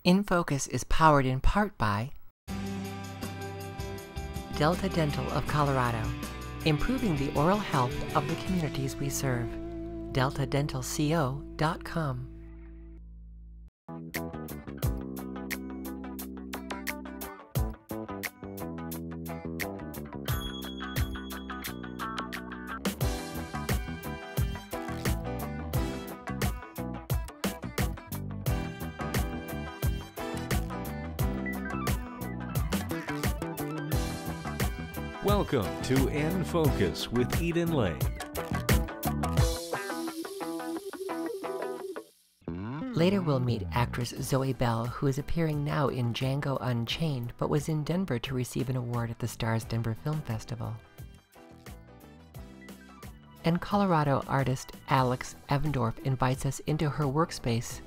In Focus is powered in part by Delta Dental of Colorado, improving the oral health of the communities we serve. deltadentalco.com. Welcome to In Focus with Eden Lane. Later we'll meet actress Zoe Bell, who is appearing now in Django Unchained, but was in Denver to receive an award at the Stars Denver Film Festival. And Colorado artist Alix Evendorff invites us into her workspace,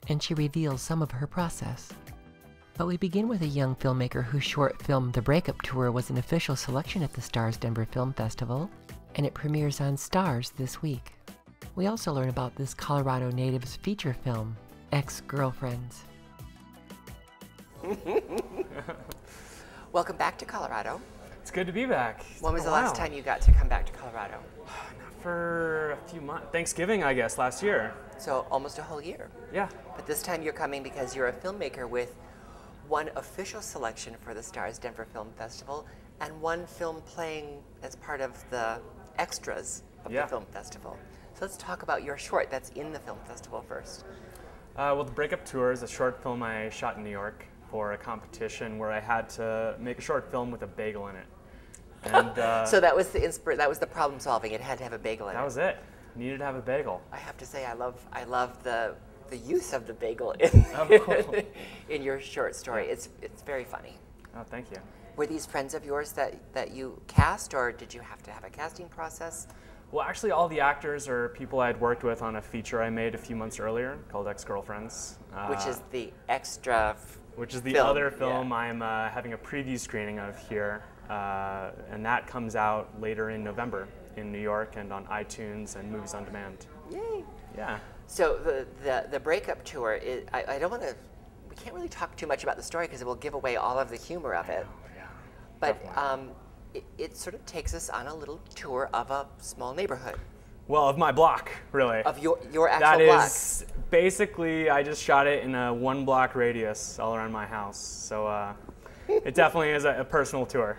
and she reveals some of her process. But we begin with a young filmmaker whose short film The Breakup Tour was an official selection at the Stars Denver Film Festival, and it premieres on Stars this week. We also learn about this Colorado native's feature film, Ex-Girlfriends. Welcome back to Colorado. It's good to be back. When was the last time you got to come back to Colorado? Not for a few months. Thanksgiving, I guess, last year. So almost a whole year. Yeah. But this time you're coming because you're a filmmaker with one official selection for the Stars Denver Film Festival and one film playing as part of the extras of the film festival. So let's talk about your short that's in the film festival first. Well, The Breakup Tour is a short film I shot in New York for a competition where I had to make a short film with a bagel in it. And so that was the problem solving. It had to have a bagel in it. That was it. Needed to have a bagel. I have to say I love the use of the bagel in your short story. Yeah. It's very funny. Oh, thank you. Were these friends of yours that you cast, or did you have to have a casting process? Well, actually, all the actors are people I'd worked with on a feature I made a few months earlier called Ex-Girlfriends. Which is the extra Which is the film. other film I'm having a preview screening of here. And that comes out later in November in New York and on iTunes and Movies on Demand. Yay! Yeah. So the Breakup Tour is, I don't want to, we can't really talk too much about the story because it will give away all of the humor of it. Yeah. But it sort of takes us on a little tour of a small neighborhood. Well, of my block, really. Of your actual that block. That is basically, I just shot it in a 1 block radius all around my house. So it definitely is a personal tour.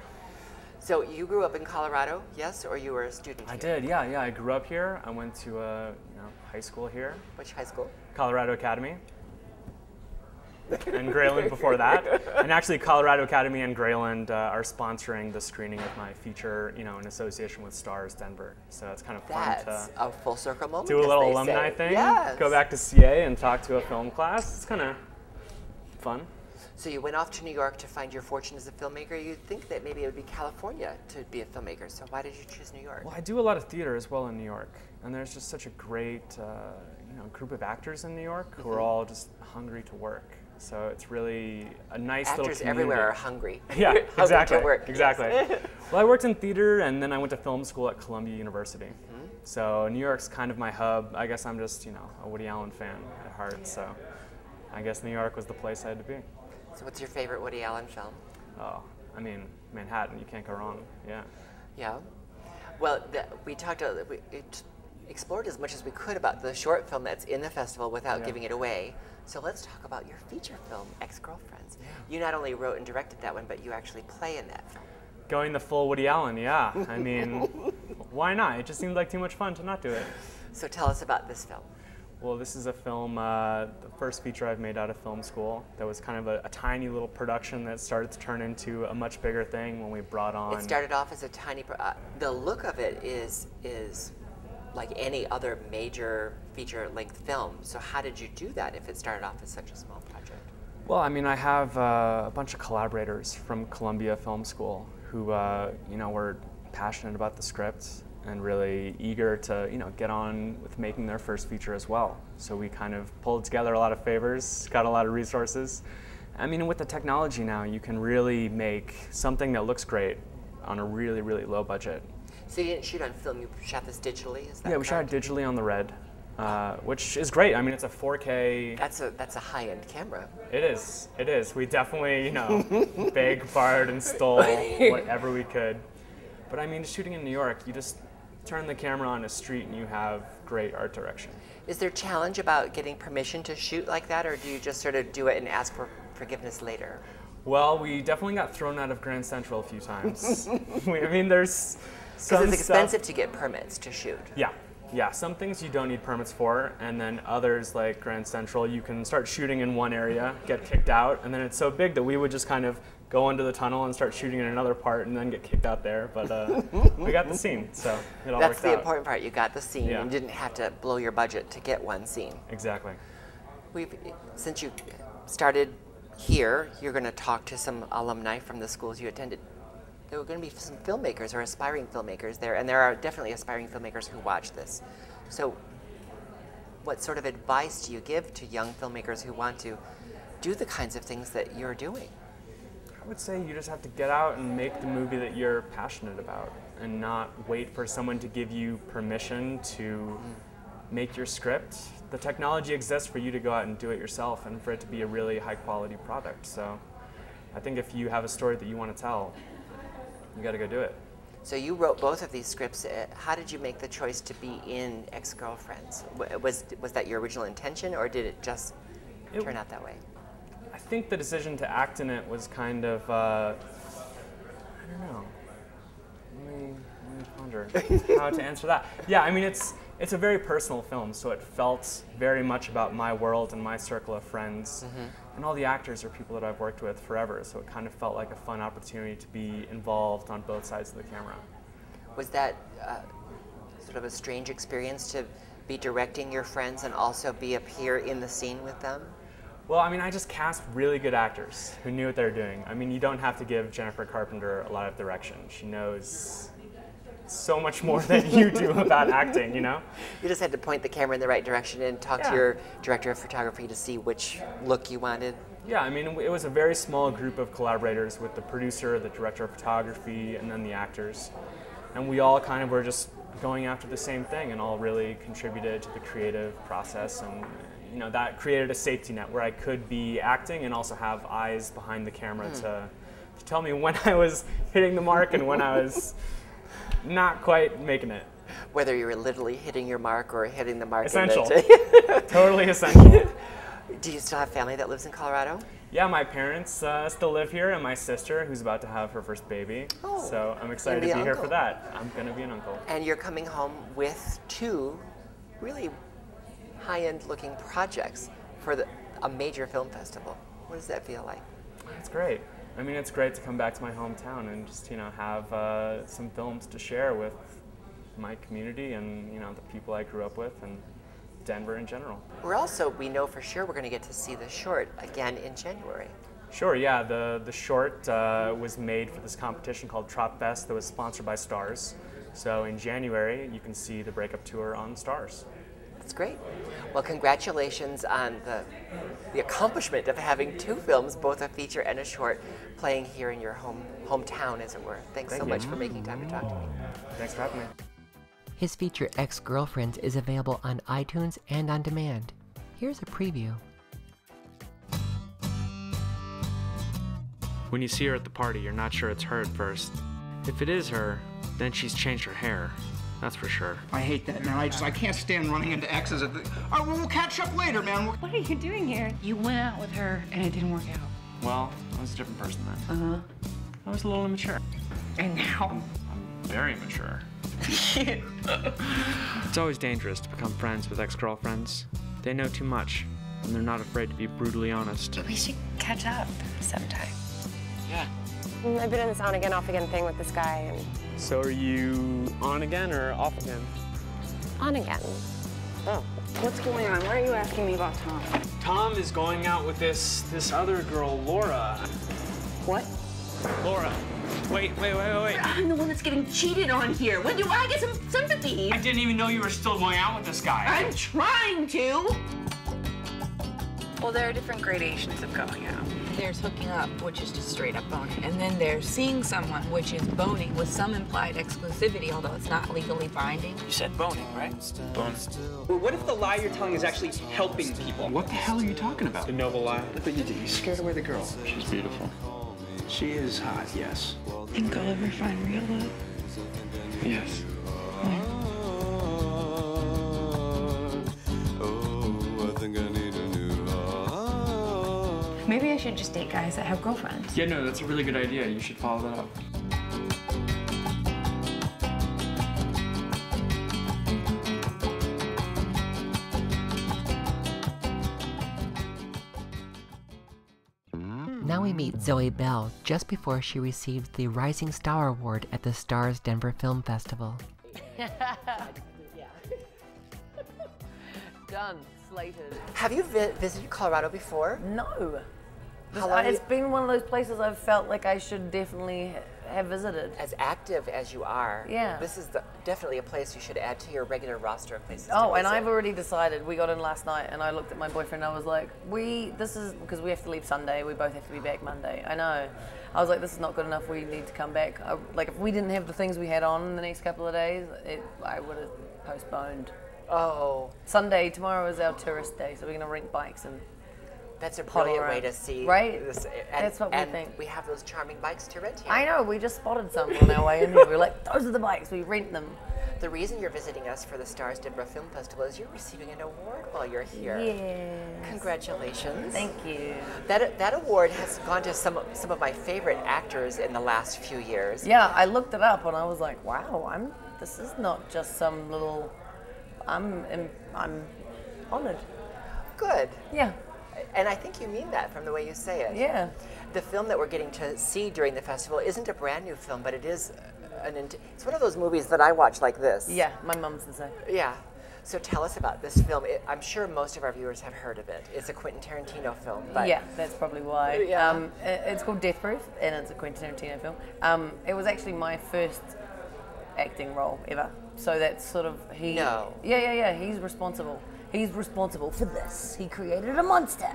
So you grew up in Colorado, yes, or you were a student here? I did, yeah. I grew up here. I went to high school here. Which high school? Colorado Academy. And Grayland before that. And actually, Colorado Academy and Grayland are sponsoring the screening of my feature, in association with Stars Denver. So it's kind of fun That's a full circle moment. do a little alumni thing. Yes. Go back to CA and talk to a film class. It's kind of fun. So you went off to New York to find your fortune as a filmmaker. You'd think that maybe it would be California to be a filmmaker. So why did you choose New York? Well, I do a lot of theater as well in New York, and there's just such a great, group of actors in New York who are all just hungry to work. So it's really a nice little community. Actors everywhere are hungry. Yeah, exactly. Hungry to work. Exactly. Well, I worked in theater, and then I went to film school at Columbia University. So New York's kind of my hub. I guess I'm just, a Woody Allen fan at heart. So I guess New York was the place I had to be. So what's your favorite Woody Allen film? Oh, I mean, Manhattan, you can't go wrong, yeah. Yeah. Well, we explored as much as we could about the short film that's in the festival without giving it away. So let's talk about your feature film, Ex-Girlfriends. Yeah. You not only wrote and directed that one, but you actually play in that film. Going the full Woody Allen, yeah. I mean, why not? It just seemed like too much fun to not do it. So tell us about this film. Well, this is a film, the first feature I've made out of film school. That was kind of a tiny little production that started to turn into a much bigger thing when we brought on. It started off as a tiny, the look of it is like any other major feature-length film. So how did you do that if it started off as such a small project? Well, I mean, I have a bunch of collaborators from Columbia Film School who, were passionate about the script and really eager to, get on with making their first feature as well. So we kind of pulled together a lot of favors, got a lot of resources. I mean, with the technology now, you can really make something that looks great on a really, really low budget. So you didn't shoot on film, you shot this digitally, is that Yeah, we shot correct? it digitally on the Red. which is great. I mean, it's a 4K. That's a high-end camera. It is. It is. We definitely, you know, begged, borrowed, and stole whatever we could. But I mean, shooting in New York, you just turn the camera on a street and you have great art direction. Is there a challenge about getting permission to shoot like that, or do you just sort of do it and ask for forgiveness later? Well, we definitely got thrown out of Grand Central a few times. I mean, there's some Because it's expensive stuff, to get permits to shoot. Yeah. Yeah, some things you don't need permits for, and then others like Grand Central, you can start shooting in one area, get kicked out, and then it's so big that we would just kind of go into the tunnel and start shooting in another part and then get kicked out there. But we got the scene, so it all worked out. That's the important part. You got the scene. Yeah. You didn't have to blow your budget to get one scene. Exactly. Since you started here, you're going to talk to some alumni from the schools you attended. There were going to be some filmmakers or aspiring filmmakers there, and there are definitely aspiring filmmakers who watch this. So what sort of advice do you give to young filmmakers who want to do the kinds of things that you're doing? I would say you just have to get out and make the movie that you're passionate about and not wait for someone to give you permission to make your script. The technology exists for you to go out and do it yourself and for it to be a really high quality product. So I think if you have a story that you want to tell, you got to go do it. So you wrote both of these scripts. How did you make the choice to be in Ex-Girlfriends? Was that your original intention, or did it just turn out that way? I think the decision to act in it was kind of, I don't know. Let me ponder how to answer that. Yeah, I mean, it's a very personal film, so it felt very much about my world and my circle of friends. And all the actors are people that I've worked with forever, so it kind of felt like a fun opportunity to be involved on both sides of the camera. Was that sort of a strange experience to be directing your friends and also be up here in the scene with them? Well, I mean, I just cast really good actors who knew what they were doing. I mean, you don't have to give Jennifer Carpenter a lot of direction. She knows so much more than you do about acting, you know? You just had to point the camera in the right direction and talk to your director of photography to see which look you wanted. Yeah, I mean, it was a very small group of collaborators with the producer, the director of photography, and then the actors. And we all kind of were just going after the same thing and all really contributed to the creative process. And you know, that created a safety net where I could be acting and also have eyes behind the camera to tell me when I was hitting the mark and when I was not quite making it. Whether you were literally hitting your mark or hitting the mark. Essential. Totally essential. Do you still have family that lives in Colorado? Yeah, my parents still live here, and my sister, who's about to have her first baby. Oh, so I'm excited to be here for that. I'm going to be an uncle. And you're coming home with two really high-end looking projects for a major film festival. What does that feel like? It's great. I mean, it's great to come back to my hometown and just, you know, have some films to share with my community and, you know, the people I grew up with and Denver in general. We know for sure we're going to get to see the short again in January. Sure, yeah. The short was made for this competition called Trop Fest that was sponsored by Stars. So in January, you can see the breakup tour on Stars. That's great. Well, congratulations on the accomplishment of having two films, both a feature and a short, playing here in your hometown, as it were. Thanks so much for making time to talk to me. Thanks for having me. His feature Ex-Girlfriends is available on iTunes and on demand. Here's a preview. When you see her at the party, you're not sure it's her at first. If it is her, then she's changed her hair. That's for sure. I hate that, man. I can't stand running into exes. All right, well, we'll catch up later, man. What are you doing here? You went out with her and it didn't work out. Well, I was a different person then. Uh-huh. I was a little immature. And now? I'm very mature. It's always dangerous to become friends with ex-girlfriends. They know too much, and they're not afraid to be brutally honest. We should catch up sometime. Yeah. I've been in this on-again, off-again thing with this guy, and... So are you on again or off again? On again. Oh. What's going on? Why are you asking me about Tom? Tom is going out with this other girl, Laura. What? Laura. Wait. I'm the one that's getting cheated on here. When do I get some sympathy? I didn't even know you were still going out with this guy. I'm trying to. Well, there are different gradations of going out. There's hooking up, which is just straight up boning. And then there's seeing someone, which is boning with some implied exclusivity, although it's not legally binding. You said boning, right? Boning. Well, what if the lie you're telling is actually helping people? What the hell are you talking about? The noble lie. Look what you did. You scared away the girl. She's beautiful. She is hot, yes. Think I'll ever find real love? Yes. Maybe I should just date guys that have girlfriends. Yeah, no, that's a really good idea. You should follow that up. Now we meet Zoe Bell just before she received the Rising Star Award at the Stars Denver Film Festival. Done. Slated. Have you visited Colorado before? No. It's been one of those places I've felt like I should definitely have visited. As active as you are, yeah, this is definitely a place you should add to your regular roster of places. Oh, and I've already decided. We got in last night, and I looked at my boyfriend. And I was like, this is because we have to leave Sunday. We both have to be back Monday. I know. I was like, this is not good enough. We need to come back. Like, if we didn't have the things we had on in the next couple of days, I would have postponed. Oh. Sunday, tomorrow is our tourist day, so we're going to rent bikes and that's a brilliant way to see. Right? This, that's what we think. We have those charming bikes to rent here. I know, we just spotted some on our way in here. We were like, those are the bikes, we rent them. The reason you're visiting us for the Stars Denver Film Festival is you're receiving an award while you're here. Yes. Congratulations. Thank you. That award has gone to some of my favorite actors in the last few years. Yeah, I looked it up and I was like, wow, this is not just some little, I'm honored. Good. Yeah. And I think you mean that from the way you say it. Yeah. The film that we're getting to see during the festival isn't a brand new film, but it is it's one of those movies that I watch like this. Yeah, my mom's the same. Yeah. So tell us about this film. I'm sure most of our viewers have heard of it. It's a Quentin Tarantino film. But yeah, that's probably why. Yeah. It's called Death Proof, and it's a Quentin Tarantino film. It was actually my first acting role ever. So that's sort of No. Yeah. He's responsible. He's responsible for this. He created a monster.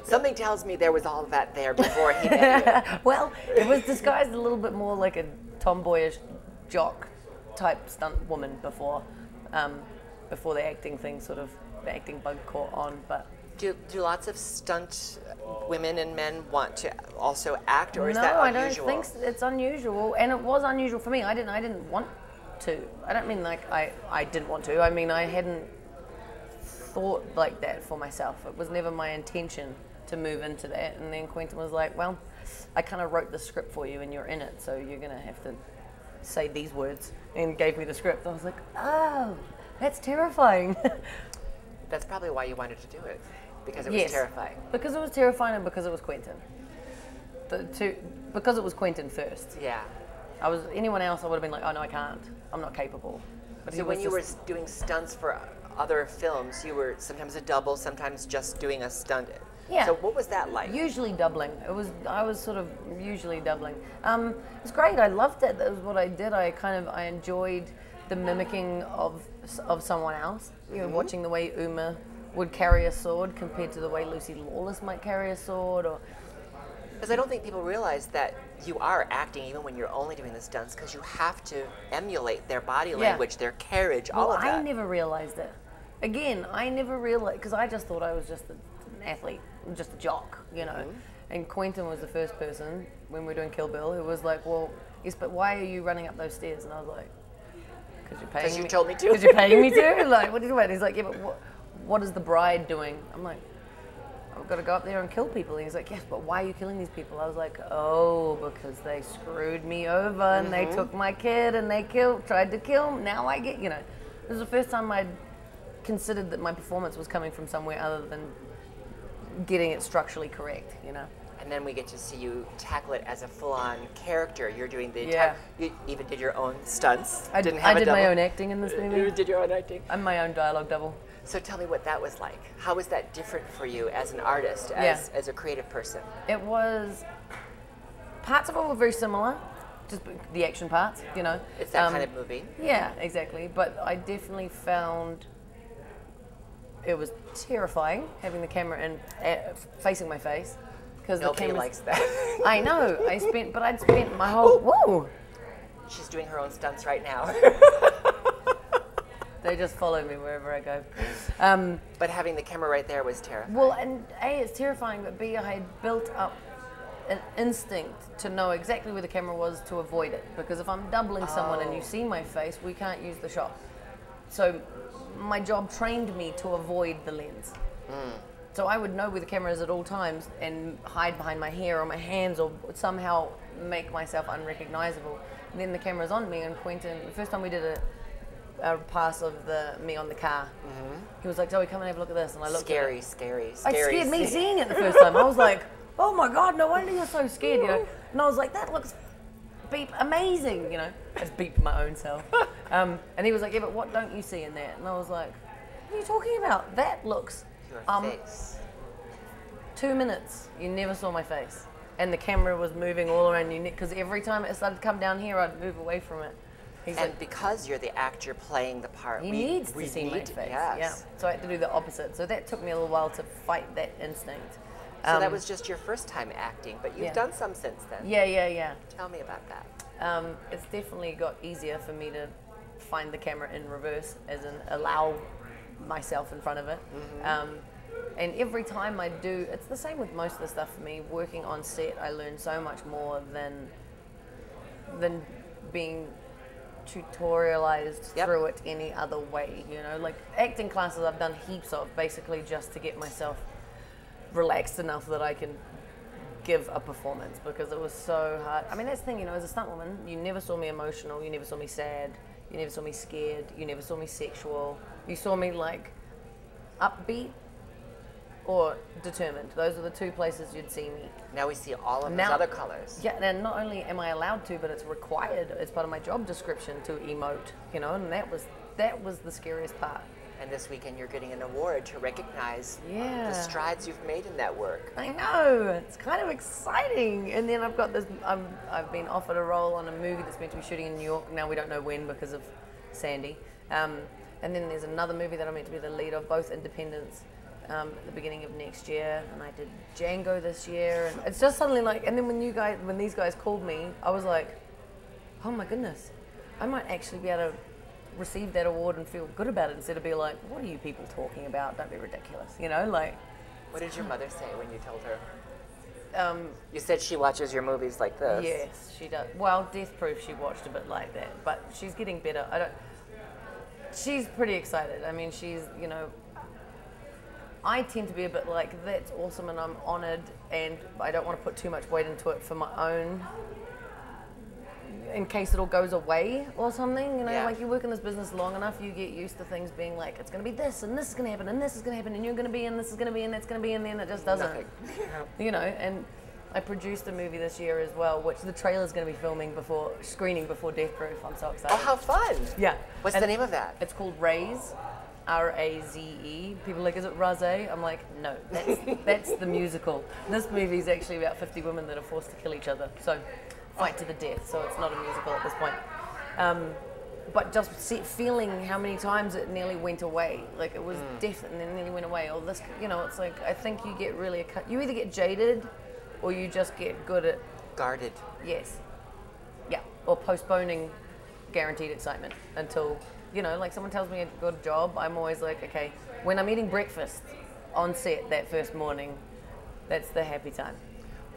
Something tells me there was all of that there before he met you. Well, it was disguised a little bit more like a tomboyish jock type stunt woman before the acting thing the acting bug caught on. But do lots of stunt women and men want to also act, or is no, that unusual? I don't think it's unusual, and it was unusual for me. I didn't want to. I don't mean like I didn't want to. I mean I hadn't thought like that for myself. It was never my intention to move into that. And then Quentin was like, well, I kind of wrote the script for you and you're in it, so you're gonna have to say these words, and gave me the script. I was like, oh, that's terrifying. That's probably why you wanted to do it, because it was terrifying. Because it was terrifying and because it was Quentin. Because it was Quentin first. Yeah. Anyone else I would have been like, oh no, I can't. I'm not capable. But so when you were doing stunts for other films, you were sometimes a double, sometimes just doing a stunt. Yeah. So what was that like? Usually doubling. I was sort of usually doubling. It was great. I loved it. That was what I did. I enjoyed the mimicking of someone else. You know, watching the way Uma would carry a sword compared to the way Lucy Lawless might carry a sword, or. Because I don't think people realize that you are acting even when you're only doing the stunts, because you have to emulate their body language, their carriage, all of that. I never realized it. Again, I never realized, because I just thought I was just an athlete, just a jock, you know. And Quentin was the first person, when we were doing Kill Bill, who was like, well, yes, but why are you running up those stairs? And I was like, because you're paying me. Because you told me to. Because you're paying me to? Like, what are you doing? He's like, yeah, but what is the bride doing? I'm like, I've got to go up there and kill people. And he's like, yes, but why are you killing these people? I was like, oh, because they screwed me over and they took my kid and they tried to kill him. Now I get, you know. This was the first time I'd considered that my performance was coming from somewhere other than getting it structurally correct, you know. And then we get to see you tackle it as a full-on character. You're doing the entire, you even did your own stunts. I did my own acting in this movie. You did your own acting. I'm my own dialogue double. So tell me what that was like. How was that different for you as an artist, as a creative person? It was, parts of it were very similar, just the action parts, you know. It's that kind of movie. Yeah, exactly. But I definitely found it was terrifying having the camera in facing my face because nobody likes that. I know. I'd spent my whole whoa. She's doing her own stunts right now. They just follow me wherever I go. But having the camera right there was terrifying. Well, and A, it's terrifying, but B, I had built up an instinct to know exactly where the camera was to avoid it. Because if I'm doubling someone and you see my face, we can't use the shot. So my job trained me to avoid the lens. So I would know where the camera is at all times and hide behind my hair or my hands or somehow make myself unrecognizable. And then the camera's on me, and Quentin, the first time we did a pass of me on the car, he was like, Zoe, come and have a look at this. And I looked at it. Scary. It scared me seeing it the first time. I was like, oh my God, no wonder you're so scared, you know. And I was like, that looks amazing, you know. I just beeped my own self. And he was like, yeah, but what don't you see in that? And I was like, what are you talking about? That looks... Your face. 2 minutes, you never saw my face. And the camera was moving all around you, because every time it started to come down here, I'd move away from it. And like, because you're the actor playing the part, he needs to see my face. Yes. Yeah. So I had to do the opposite. So that took me a little while to fight that instinct. So that was just your first time acting, but you've done some since then. Yeah. Tell me about that. It's definitely got easier for me to find the camera in reverse, as in allow myself in front of it. And every time I do, it's the same with most of the stuff for me. Working on set, I learn so much more than being tutorialized through it any other way, you know. Like acting classes I've done heaps of, basically just to get myself relaxed enough that I can give a performance, because it was so hard. I mean, that's the thing, you know, as a stunt woman, you never saw me emotional, you never saw me sad, you never saw me scared, you never saw me sexual. You saw me like upbeat or determined. Those are the two places you'd see me. Now we see all of those other colors. Yeah, and not only am I allowed to, but it's required as part of my job description to emote, you know, and that was the scariest part. And this weekend you're getting an award to recognize the strides you've made in that work. I know, it's kind of exciting. And then I've got this, I've been offered a role on a movie that's meant to be shooting in New York. Now we don't know when because of Sandy. And then there's another movie that I'm meant to be the lead of, both independents, at the beginning of next year. And I did Django this year. And it's just suddenly like, and then when these guys called me, I was like, oh my goodness, I might actually be able to receive that award and feel good about it, instead of be like, what are you people talking about? Don't be ridiculous, you know, like. What did your mother say when you told her? You said she watches your movies like this. Yes, she does. Well, Death Proof, she watched a bit like that, but she's getting better. She's pretty excited. I mean, she's, you know, I tend to be a bit like, that's awesome and I'm honored, and I don't want to put too much weight into it for my own, in case it all goes away or something, you know, like you work in this business long enough, you get used to things being like, it's going to be this, and this is going to happen, and this is going to happen, and you're going to be, and this is going to be, and that's going to be, and then it just doesn't. You know, and I produced a movie this year as well, which the trailer's going to be screening before Death Proof. I'm so excited. Oh, how fun. Yeah. What's the name of that? It's called Raze. R-A-Z-E. People are like, is it Raze? I'm like, no, that's the musical. This movie is actually about 50 women that are forced to kill each other. So, fight to the death. So it's not a musical at this point. But just feeling how many times it nearly went away. Like it was death and then nearly went away. Or this, you know, it's like, I think you get really, you either get jaded or you just get good at... Guarded. Yes. Yeah. Or postponing guaranteed excitement until... You know, like someone tells me a good job, I'm always like, okay, when I'm eating breakfast on set that first morning, that's the happy time.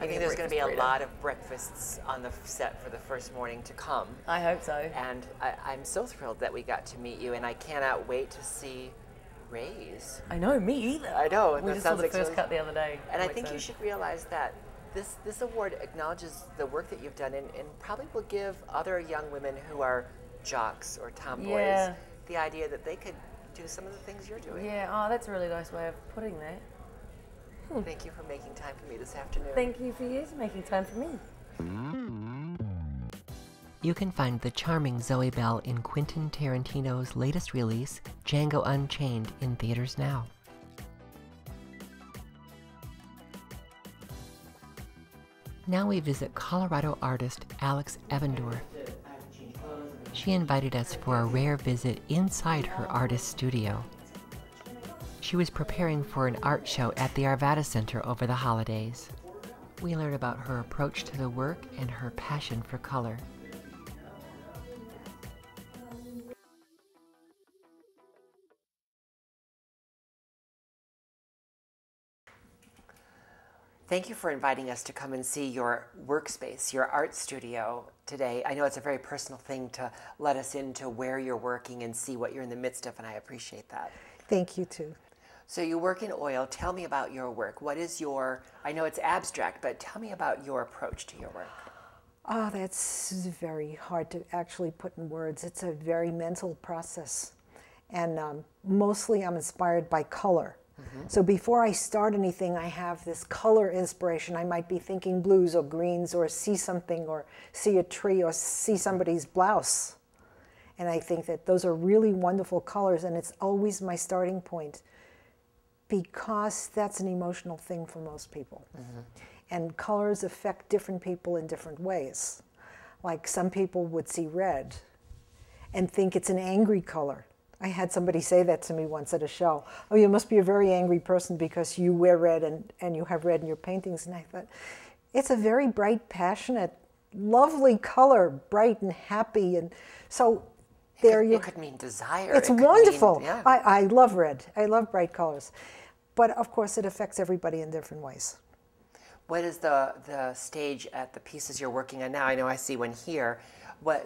I think there's going to be a lot of breakfasts on the set for the first morning to come. I hope so. And I'm so thrilled that we got to meet you, and I cannot wait to see Raze. I know, me either. I know. We just saw the first cut the other day. And I think you should realize that this award acknowledges the work that you've done, and probably will give other young women who are jocks or tomboys the idea that they could do some of the things you're doing. Yeah, oh, that's a really nice way of putting that. Thank you for making time for me this afternoon. Thank you for making time for me. You can find the charming Zoe Bell in Quentin Tarantino's latest release, Django Unchained, in theaters now. Now we visit Colorado artist Alix Evendorff. She invited us for a rare visit inside her artist studio. She was preparing for an art show at the Arvada Center over the holidays. We learned about her approach to the work and her passion for color. Thank you for inviting us to come and see your workspace, your art studio today. I know it's a very personal thing to let us into where you're working and see what you're in the midst of, and I appreciate that. Thank you, too. So you work in oil. Tell me about your work. What is your, I know it's abstract, but tell me about your approach to your work. Oh, that's very hard to actually put in words. It's a very mental process. And mostly I'm inspired by color. So before I start anything, I have this color inspiration. I might be thinking blues or greens or see something or see a tree or see somebody's blouse. And I think that those are really wonderful colors, and it's always my starting point because that's an emotional thing for most people. And colors affect different people in different ways. Like some people would see red and think it's an angry color. I had somebody say that to me once at a show. Oh, you must be a very angry person because you wear red and you have red in your paintings. And I thought, it's a very bright, passionate, lovely color, bright and happy. And so there you... It could mean desire. It's wonderful. Yeah. I love red. I love bright colors. But of course, it affects everybody in different ways. What is the stage at the pieces you're working on now? I know I see one here.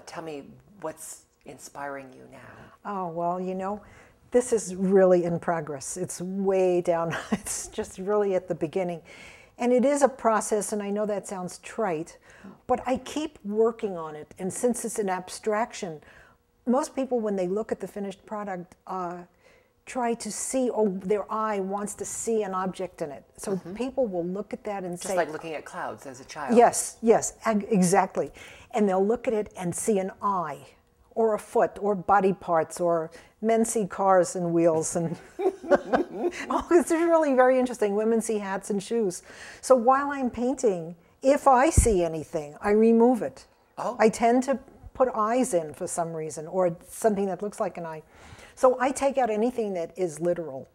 Tell me what's inspiring you now? Oh, well, you know, this is really in progress. It's way down. It's just really at the beginning. And it is a process, and I know that sounds trite, but I keep working on it. And since it's an abstraction, most people, when they look at the finished product, try to see, or their eye wants to see an object in it. So people will look at that and say... Just like looking at clouds as a child. Yes, yes, exactly. And they'll look at it and see an eye, or a foot, or body parts, or men see cars and wheels, and oh, it's really very interesting. Women see hats and shoes. So while I'm painting, if I see anything, I remove it. Oh. I tend to put eyes in for some reason, or something that looks like an eye. So I take out anything that is literal.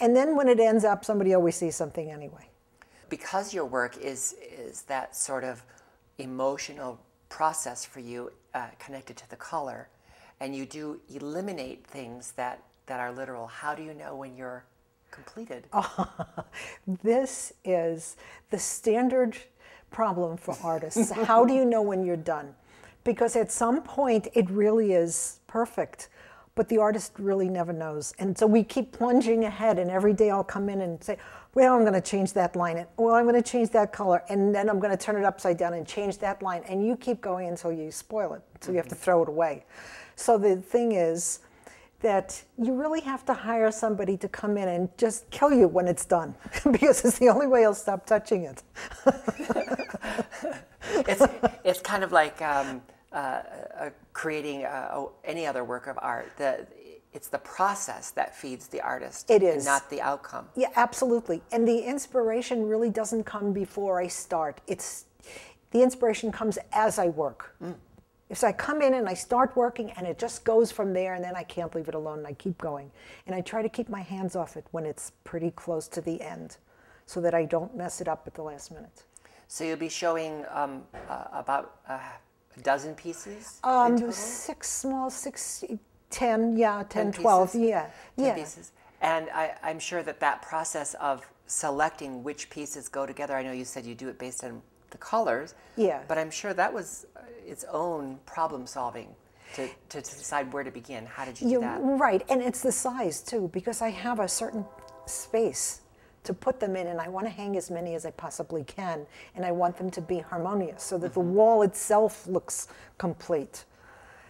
And then when it ends up, somebody always sees something anyway. Because your work is that sort of emotional process for you, connected to the color, and you do eliminate things that are literal, how do you know when you're completed? This is the standard problem for artists. How do you know when you're done? Because at some point it really is perfect, but the artist really never knows. And so we keep plunging ahead, and every day I'll come in and say, well, I'm going to change that line. Well, I'm going to change that color. And then I'm going to turn it upside down and change that line. And you keep going until you spoil it. So you have to throw it away. So the thing is that you really have to hire somebody to come in and just kill you when it's done. Because it's the only way I'll stop touching it. It's kind of like creating any other work of art. It's the process that feeds the artist. It is. And not the outcome. Yeah, absolutely. And the inspiration really doesn't come before I start. The inspiration comes as I work. If I come in and I start working and it just goes from there, and then I can't leave it alone and I keep going. And I try to keep my hands off it when it's pretty close to the end so that I don't mess it up at the last minute. So you'll be showing about a dozen pieces? 10, yeah, 10, 12, pieces? yeah. 10 pieces. And I'm sure that process of selecting which pieces go together, I know you said you do it based on the colors, but I'm sure that was its own problem solving to decide where to begin. How did you do that? Right, and it's the size too, because I have a certain space to put them in, and I want to hang as many as I possibly can, and I want them to be harmonious so that the wall itself looks complete.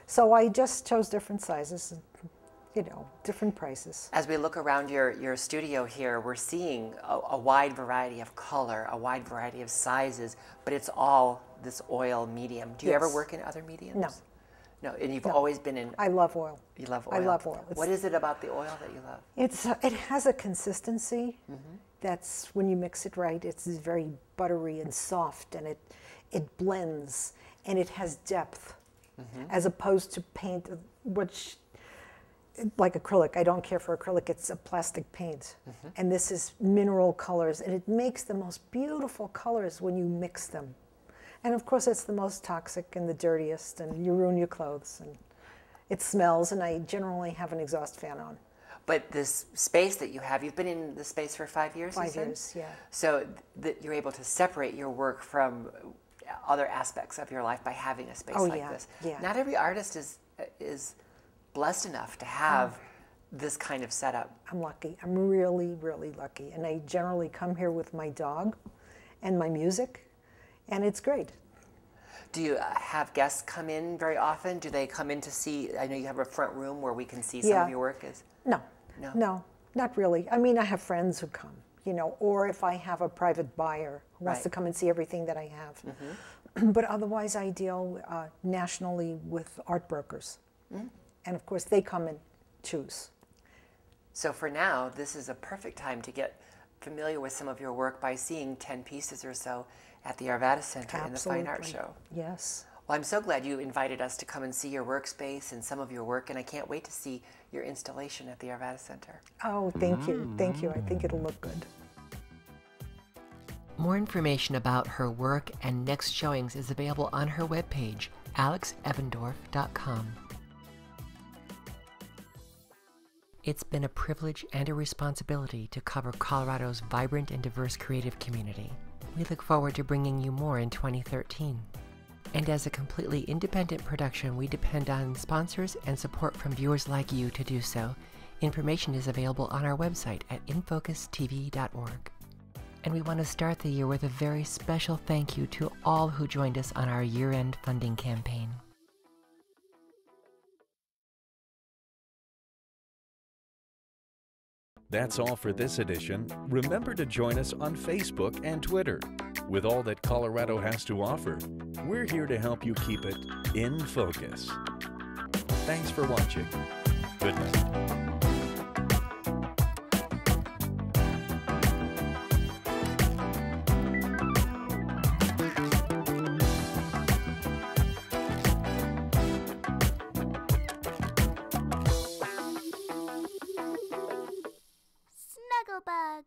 So I just chose different sizes, you know, different prices. As we look around your studio here, we're seeing a wide variety of color, a wide variety of sizes, but it's all this oil medium. Do you ever work in other mediums? No. No, and you've always been in... I love oil. You love oil? I love oil. What is it about the oil that you love? It has a consistency that's, when you mix it right, it's very buttery and soft, and it blends, and it has depth, as opposed to paint, which like acrylic. I don't care for acrylic. It's a plastic paint. And this is mineral colors. And it makes the most beautiful colors when you mix them. And of course, it's the most toxic and the dirtiest. And you ruin your clothes. And it smells. And I generally have an exhaust fan on. But this space that you have, you've been in the space for 5 years, 5 years, yeah. So that you're able to separate your work from other aspects of your life by having a space like this. Yeah. Not every artist is blessed enough to have this kind of setup. I'm lucky. I'm really, really lucky. And I generally come here with my dog and my music, and it's great. Do you have guests come in very often? Do they come in to see? I know you have a front room where we can see some of your work. No, not really. I mean, I have friends who come, you know, or if I have a private buyer who wants to come and see everything that I have. But otherwise, I deal nationally with art brokers. And of course, they come and choose. So for now, this is a perfect time to get familiar with some of your work by seeing 10 pieces or so at the Arvada Center in the Fine Art Show. Yes. Well, I'm so glad you invited us to come and see your workspace and some of your work, and I can't wait to see your installation at the Arvada Center. Oh, thank you. Thank you. I think it'll look good. More information about her work and next showings is available on her webpage, alixevendorff.com. It's been a privilege and a responsibility to cover Colorado's vibrant and diverse creative community. We look forward to bringing you more in 2013. And as a completely independent production, we depend on sponsors and support from viewers like you to do so. Information is available on our website at infocustv.org. And we want to start the year with a very special thank you to all who joined us on our year-end funding campaign. That's all for this edition. Remember to join us on Facebook and Twitter. With all that Colorado has to offer, we're here to help you keep it in focus. Thanks for watching. Good night. Snugglebug.